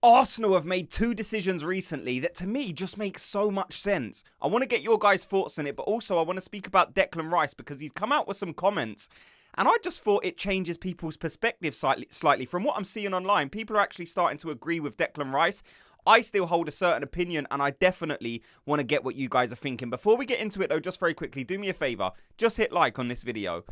Arsenal have made two decisions recently that to me just make so much sense. I want to get your guys' thoughts on it, but also I want to speak about Declan Rice because he's come out with some comments and I just thought it changes people's perspective slightly. From what I'm seeing online, people are actually starting to agree with Declan Rice. I still hold a certain opinion and I definitely want to get what you guys are thinking. Before we get into it though, just very quickly, do me a favour. Just hit like on this video.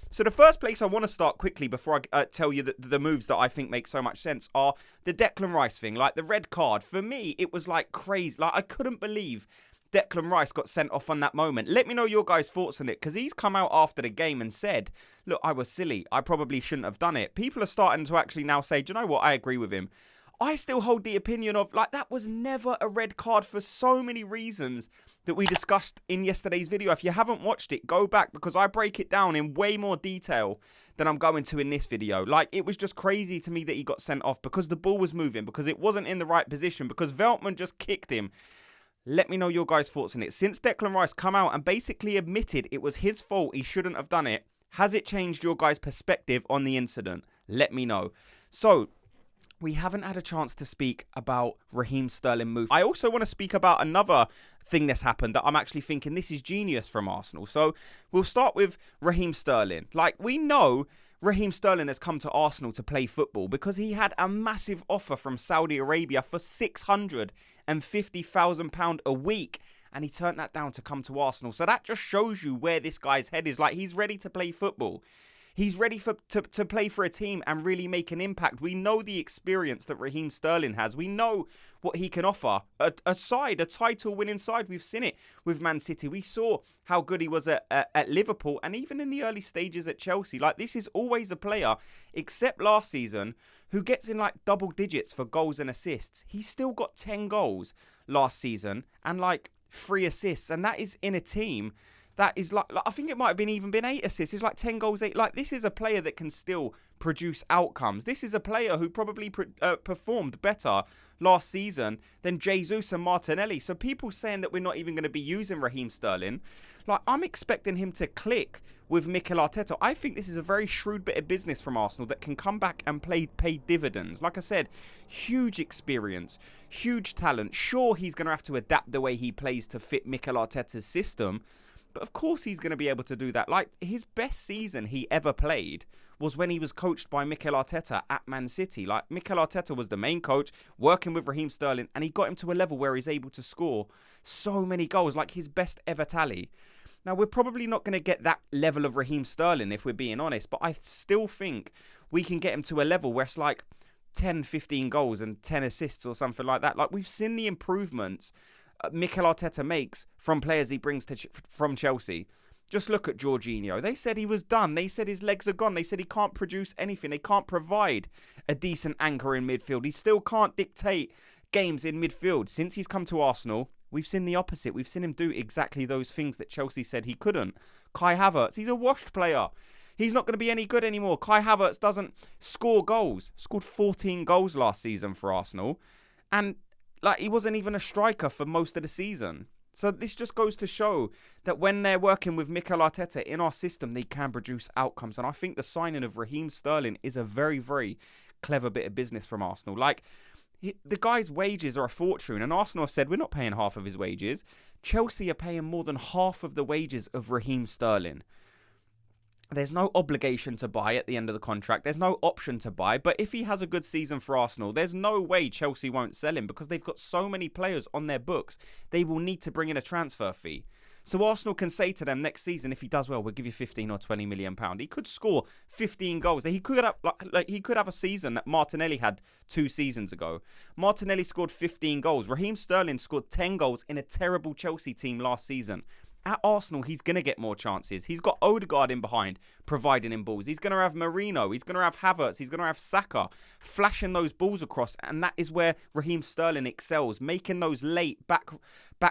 So the first place I want to start quickly before I tell you the moves that I think make so much sense are the Declan Rice thing. Like the red card, for me, it was like crazy. Like I couldn't believe Declan Rice got sent off on that moment. Let me know your guys' thoughts on it because he's come out after the game and said, look, I was silly. I probably shouldn't have done it. People are starting to actually now say, do you know what? I agree with him. I still hold the opinion of, like, that was never a red card for so many reasons that we discussed in yesterday's video. If you haven't watched it, go back because I break it down in way more detail than I'm going to in this video. Like, it was just crazy to me that he got sent off because the ball was moving, because it wasn't in the right position, because Veltman just kicked him. Let me know your guys' thoughts on it. Since Declan Rice come out and basically admitted it was his fault, he shouldn't have done it, has it changed your guys' perspective on the incident? Let me know. So, we haven't had a chance to speak about Raheem Sterling move. I also want to speak about another thing that's happened that I'm actually thinking this is genius from Arsenal. So we'll start with Raheem Sterling. Like, we know Raheem Sterling has come to Arsenal to play football because he had a massive offer from Saudi Arabia for £650,000 a week. And he turned that down to come to Arsenal. So that just shows you where this guy's head is. Like, he's ready to play football. He's ready to play for a team and really make an impact. We know the experience that Raheem Sterling has. We know what he can offer. A title-winning side. We've seen it with Man City. We saw how good he was at Liverpool and even in the early stages at Chelsea. Like, this is always a player, except last season, who gets in like double digits for goals and assists. He's still got 10 goals last season and like 3 assists. And that is in a team that is like I think it might have even been 8 assists. It's like 10 goals, 8. Like, this is a player that can still produce outcomes. This is a player who probably performed better last season than Jesus and Martinelli. So people saying that we're not even going to be using Raheem Sterling, like, I'm expecting him to click with Mikel Arteta. I think this is a very shrewd bit of business from Arsenal that can come back and pay dividends. Like I said, huge experience, huge talent. Sure, he's going to have to adapt the way he plays to fit Mikel Arteta's system. But of course he's going to be able to do that. Like, his best season he ever played was when he was coached by Mikel Arteta at Man City. Like, Mikel Arteta was the main coach, working with Raheem Sterling, and he got him to a level where he's able to score so many goals, like his best ever tally. Now, we're probably not going to get that level of Raheem Sterling, if we're being honest, but I still think we can get him to a level where it's like 10, 15 goals and 10 assists or something like that. Like, we've seen the improvements Mikel Arteta makes from players he brings from Chelsea. Just look at Jorginho. They said he was done. They said his legs are gone. They said he can't produce anything. They can't provide a decent anchor in midfield. He still can't dictate games in midfield. Since he's come to Arsenal, we've seen the opposite. We've seen him do exactly those things that Chelsea said he couldn't. Kai Havertz, he's a washed player. He's not going to be any good anymore. Kai Havertz doesn't score goals. Scored 14 goals last season for Arsenal. And like, he wasn't even a striker for most of the season. So this just goes to show that when they're working with Mikel Arteta in our system, they can produce outcomes. And I think the signing of Raheem Sterling is a very, very clever bit of business from Arsenal. Like, the guy's wages are a fortune. And Arsenal have said, we're not paying half of his wages. Chelsea are paying more than half of the wages of Raheem Sterling. There's no obligation to buy at the end of the contract. There's no option to buy. But if he has a good season for Arsenal, there's no way Chelsea won't sell him because they've got so many players on their books. They will need to bring in a transfer fee. So Arsenal can say to them next season, if he does well, we'll give you 15 or 20 million pounds. He could score 15 goals. He could have a season that Martinelli had 2 seasons ago. Martinelli scored 15 goals. Raheem Sterling scored 10 goals in a terrible Chelsea team last season. At Arsenal, he's going to get more chances. He's got Odegaard in behind, providing him balls. He's going to have Marino. He's going to have Havertz. He's going to have Saka, flashing those balls across. And that is where Raheem Sterling excels, making those late back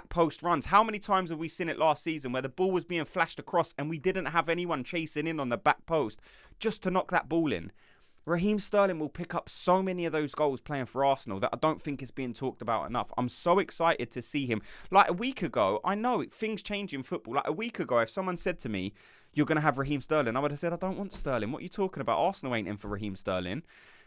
post runs. How many times have we seen it last season where the ball was being flashed across and we didn't have anyone chasing in on the back post just to knock that ball in? Raheem Sterling will pick up so many of those goals playing for Arsenal that I don't think is being talked about enough. I'm so excited to see him. Like, a week ago, I know things change in football. Like, a week ago, if someone said to me, you're going to have Raheem Sterling, I would have said, I don't want Sterling. What are you talking about? Arsenal ain't in for Raheem Sterling.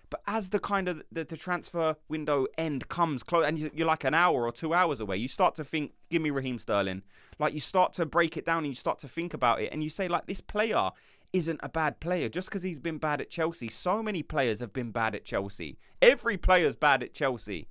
But as the kind of the transfer window end comes close, and you're like an hour or 2 hours away, you start to think, give me Raheem Sterling. Like, you start to break it down and you start to think about it. And you say, like, this player isn't a bad player just because he's been bad at Chelsea. So many players have been bad at Chelsea. Every player's bad at Chelsea.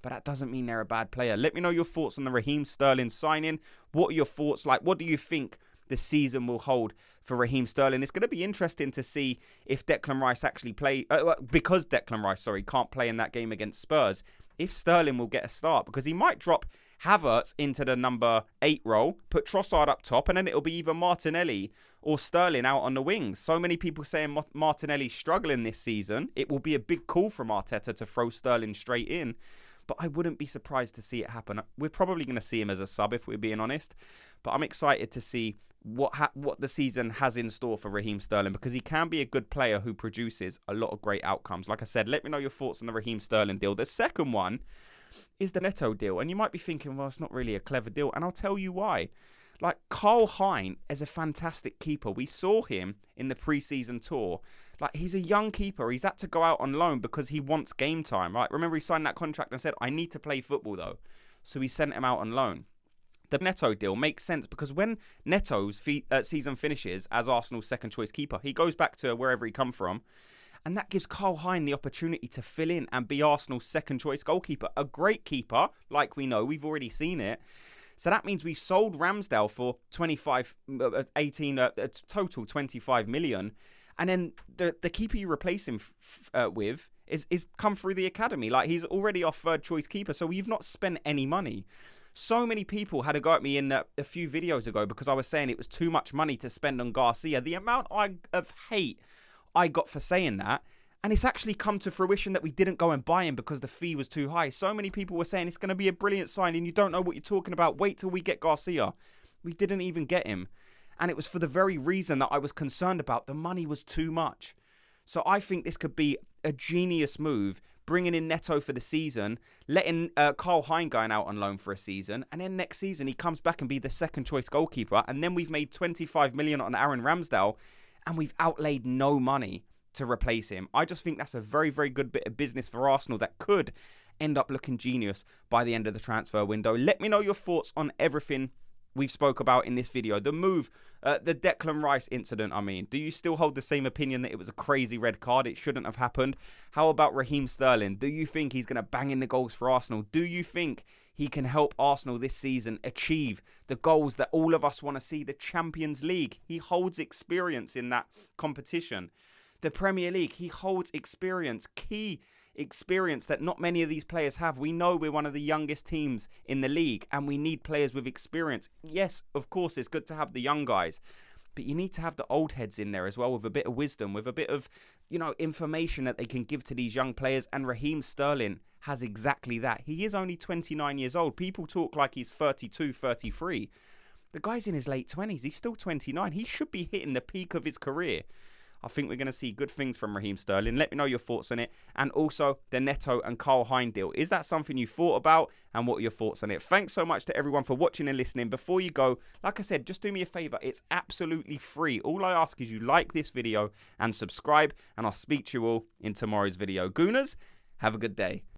But that doesn't mean they're a bad player. Let me know your thoughts on the Raheem Sterling signing. What are your thoughts? Like, what do you think the season will hold for Raheem Sterling? It's going to be interesting to see if Declan Rice actually because Declan Rice, can't play in that game against Spurs, if Sterling will get a start, because he might drop Havertz into the number 8 role, put Trossard up top, and then it'll be either Martinelli or Sterling out on the wings. So many people saying Martinelli's struggling this season. It will be a big call from Arteta to throw Sterling straight in. But I wouldn't be surprised to see it happen. We're probably going to see him as a sub, if we're being honest. But I'm excited to see what the season has in store for Raheem Sterling, because he can be a good player who produces a lot of great outcomes. Like I said, let me know your thoughts on the Raheem Sterling deal. The second one is the Neto deal. And you might be thinking, well, it's not really a clever deal. And I'll tell you why. Like, hein is a fantastic keeper. We saw him in the pre-season tour. Like, he's a young keeper. He's had to go out on loan because he wants game time, right? Remember, he signed that contract and said, I need to play football, though. So he sent him out on loan. The Neto deal makes sense because when Neto's season finishes as Arsenal's second-choice keeper, he goes back to wherever he come from. And that gives hein the opportunity to fill in and be Arsenal's second-choice goalkeeper. A great keeper, like we know. We've already seen it. So that means we've sold Ramsdale for total 25 million. And then the keeper you replace him with is come through the academy. Like, he's already our third choice keeper. So you've not spent any money. So many people had a go at me in a few videos ago because I was saying it was too much money to spend on Garcia. The amount of hate I got for saying that. And it's actually come to fruition that we didn't go and buy him because the fee was too high. So many people were saying it's going to be a brilliant signing. You don't know what you're talking about. Wait till we get Garcia. We didn't even get him. And it was for the very reason that I was concerned about. The money was too much. So I think this could be a genius move, bringing in Neto for the season, letting hein going out on loan for a season, and then next season he comes back and be the second choice goalkeeper. And then we've made 25 million on Aaron Ramsdale, and we've outlaid no money to replace him. I just think that's a very, very good bit of business for Arsenal that could end up looking genius by the end of the transfer window. Let me know your thoughts on everything we've spoke about in this video. The move, the Declan Rice incident, do you still hold the same opinion that it was a crazy red card? It shouldn't have happened. How about Raheem Sterling? Do you think he's going to bang in the goals for Arsenal? Do you think he can help Arsenal this season achieve the goals that all of us want to see? The Champions League. He holds experience in that competition. The Premier League, he holds experience, key experience that not many of these players have. We know we're one of the youngest teams in the league and we need players with experience. Yes, of course, it's good to have the young guys, but you need to have the old heads in there as well with a bit of wisdom, with a bit of, information that they can give to these young players. And Raheem Sterling has exactly that. He is only 29 years old. People talk like he's 32, 33. The guy's in his late 20s. He's still 29. He should be hitting the peak of his career. I think we're going to see good things from Raheem Sterling. Let me know your thoughts on it. And also the Neto and hein deal. Is that something you thought about? And what are your thoughts on it? Thanks so much to everyone for watching and listening. Before you go, like I said, just do me a favor. It's absolutely free. All I ask is you like this video and subscribe. And I'll speak to you all in tomorrow's video. Gooners, have a good day.